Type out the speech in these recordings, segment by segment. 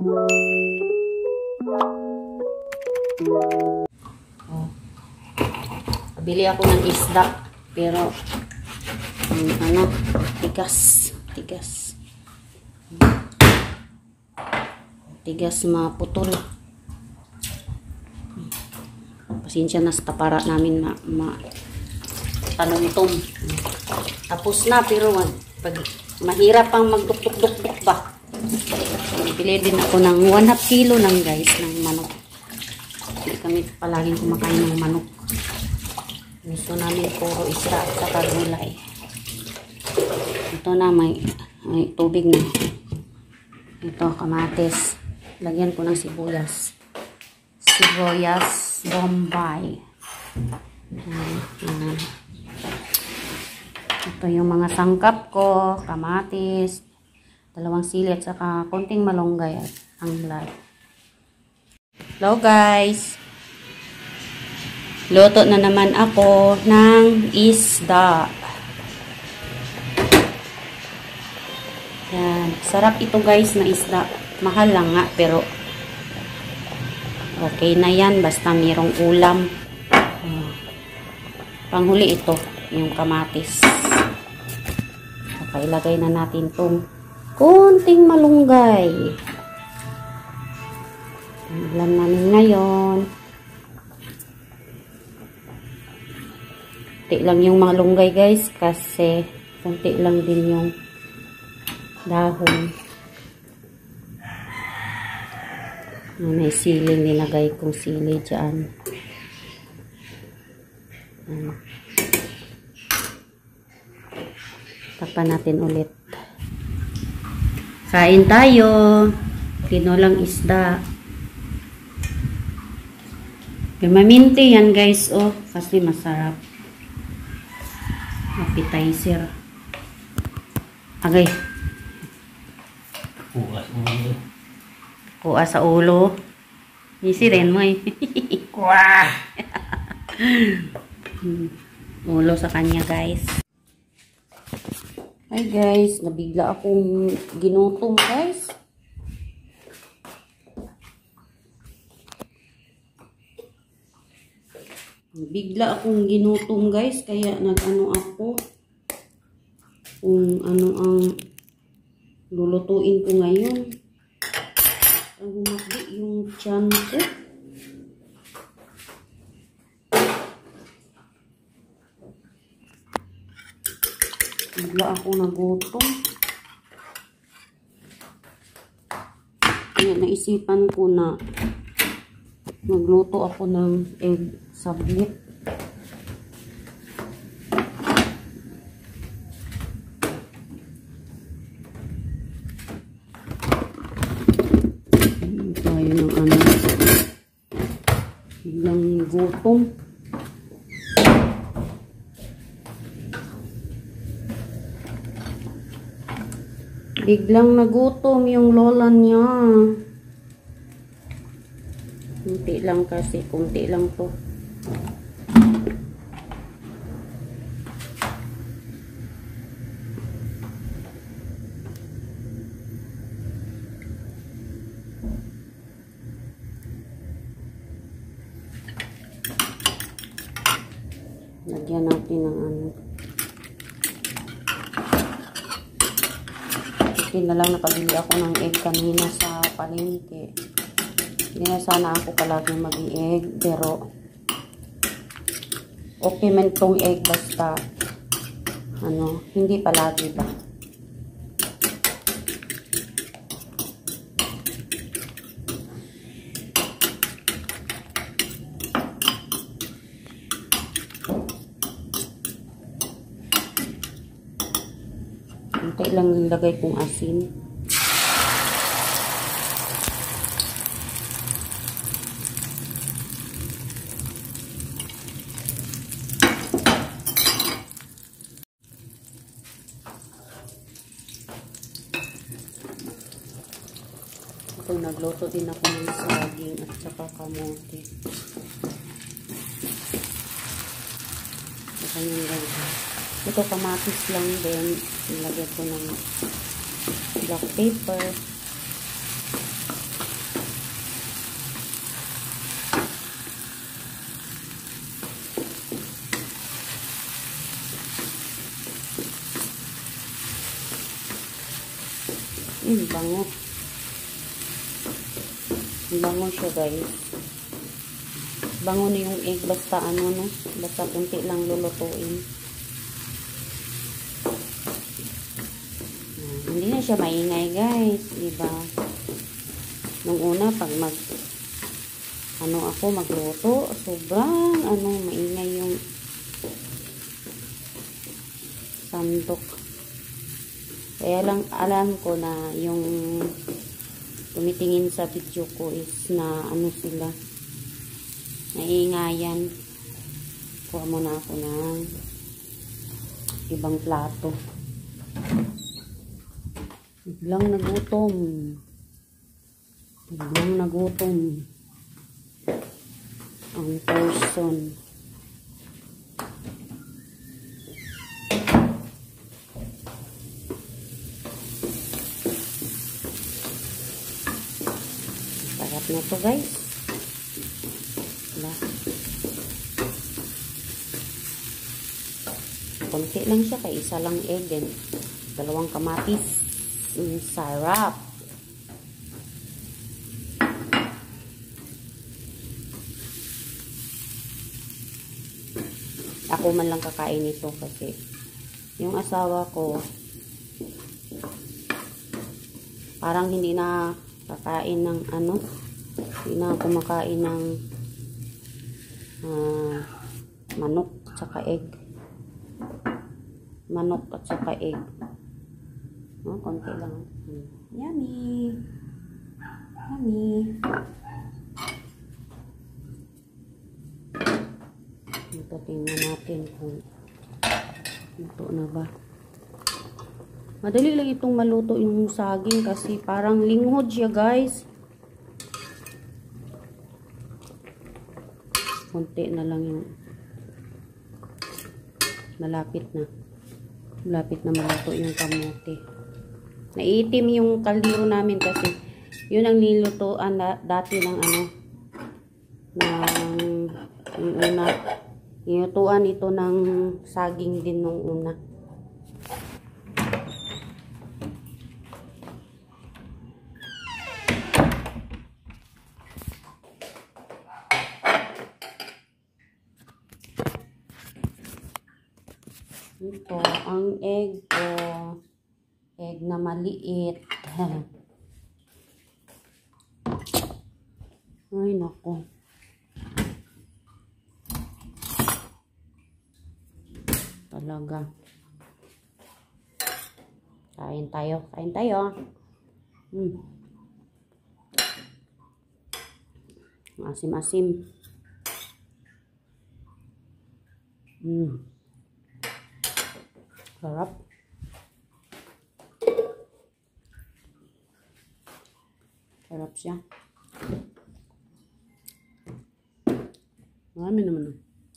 Oh. Bili ako ng isda. Pero, ano, tigas. Tigas maputol. Pasensya na sa para namin tanumtom. Tapos na, pero pag mahirap pang magduk-duk-duk ba. Bili din ako ng 1/2 kilo lang guys ng manok. Hindi kami palaging kumakain ng manok. Gusto namin puro isda at saka gulay. Ito na, may tubig na. Ito, kamatis. Lagyan ko ng sibuyas. Sibuyas Bombay. Ito yung mga sangkap ko. Kamatis. 2 sili at saka konting malunggay at anglad. Hello guys! Luto na naman ako ng isda. Yan. Sarap ito guys na isda. Mahal lang nga pero okay na yan. Basta mayroong ulam. Panghuli ito. Yung kamatis. Saka ilagay na natin itong konting malunggay. Ulam namin ngayon. Kunti lang yung malunggay guys kasi kunti lang din yung dahon. May siling nilagay kong sili dyan. Takpan natin ulit. Kain tayo. Tinolang isda. Maminti yan guys oh kasi masarap. Appetizer. Agay. Kuha sa ulo. Isirin mo eh. Kuha. Ulo sa kanya guys. Hi guys. Nabigla akong ginutom guys. Bigla akong ginutom guys, kaya nag-ano ako kung ano ang lulutuin ko ngayon. Ang humakdi yung tiyan ko. Bigla ako nagutom. Kaya naisipan ko na magluto ako ng egg sablit. Tayo ng ano. Biglang gutom. Biglang nagutom yung lola niya. Kunti lang kasi, kunti lang to. Lagyan natin ng ano. Hindi na lang nakabili ako ng egg kanina sa palengke. Hindi na sana ako palagi mag-i-egg, pero okay man tong egg basta ano, hindi palagi ba. Kunti lang nilagay kong asin. Ito, nagluto din ako ng saging at saka kamote. Ito kamatis lang din. Nilagay ko ng black pepper. Bango. Bango siya, guys. Bango na yung egg. Basta ano, no? Basta kunti lang lulutuin. Hindi na siya maingay, guys. Diba? Nung una, pag magluto, sobrang, maingay yung sandok. Kaya lang, alam ko na yung tumitingin sa video ko is na, sila, naiingayan. Kuha muna ako ng ibang plato. Biglang nagutom. Ang person. Sarap na to, guys. Wala. Konti lang siya, kaya isa lang egg and 2 kamatis. Sarap. Ako man lang kakain ito kasi yung asawa ko parang hindi na kakain ng hindi na kumakain ng manok at saka egg. Manok at saka egg. Konti lang. Yummy. Yummy. Ito, tingnan natin kung luto na ba. Madali lang itong maluto yung saging kasi parang linghod siya, guys. Konti na lang yung malapit na maluto yung kamote. Naiitim yung kaldero namin kasi yun ang nilutoan dati ng yung una. Nilutoan ito ng saging din nung una. Ito, ang egg ko. Egg na maliit. Ay, nako. Talaga. Kain tayo. Asim-asim. Sarap. Sarap siya.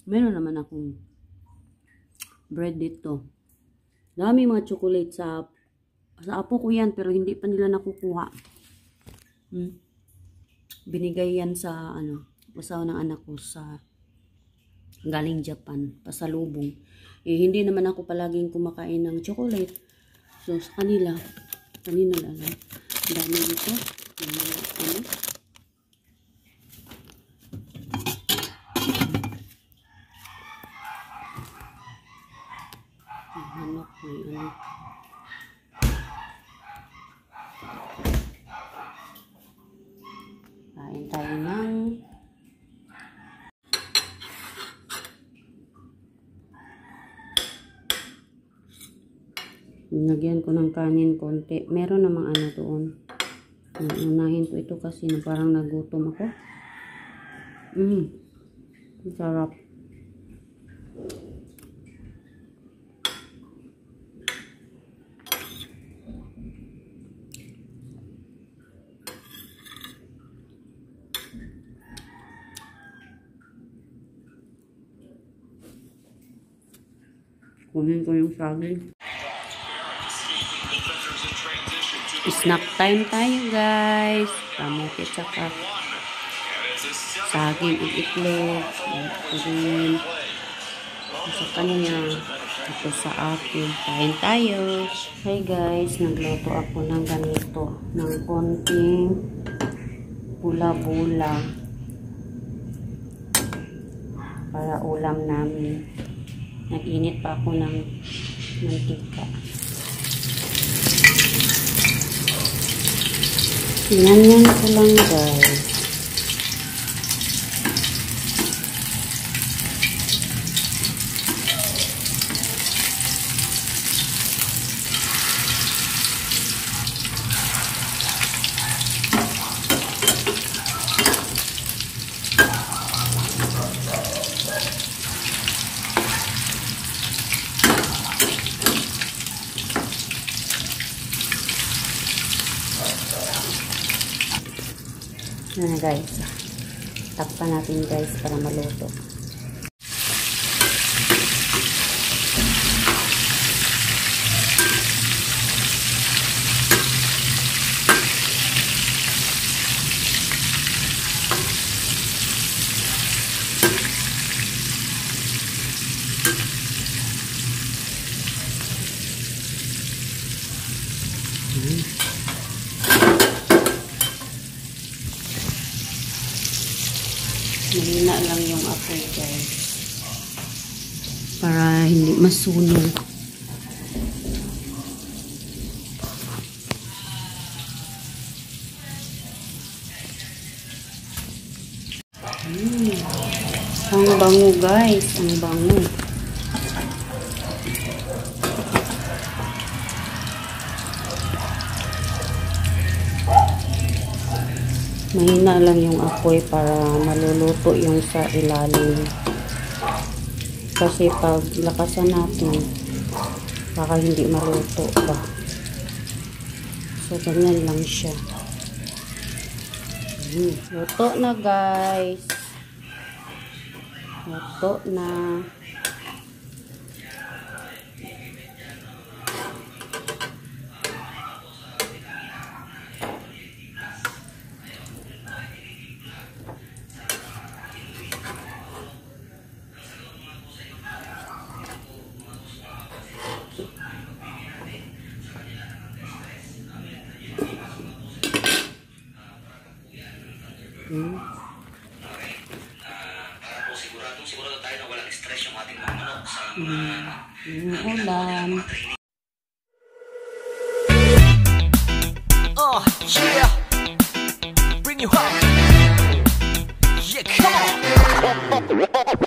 Meron naman akong bread dito. Dami mga chocolate sa apo ko yan, pero hindi pa nila nakukuha. Binigay yan sa asawa ng anak ko sa galing Japan, pasalubong. Hindi naman ako palaging kumakain ng chocolate. So, sa kanina lang. Dami dito. Hanap may kain tayo ng Nagyan ko ng kanin konti. Meron namang doon. Unahin ko ito kasi parang nagutom ako. Sarap. Kunin ko yung saging. Snack time tayo, guys. Kamote tsaka saging at itlog. Sa kanya ito sa akin. Kain tayo. Hey guys, nagluto ako ng ganito. Ng konting bula-bula. Para ulam namin. Nag-init pa ako ng mantika. Yan ko lang guys. Yan na guys. Takpan natin guys para maluto. Mahina lang yung apoy guys. Para hindi masunog. Ang bango guys. Ang bango. Mahina lang yung apoy para maluluto yung sa ilalim. Kasi pag lakasan natin, baka hindi maluto ba. So, ganyan lang siya. Luto na guys. Luto na. Sigurado tayo na walang stress yung ating mga manok sa ulam. Yeah. Bring you home. Yeah, come on.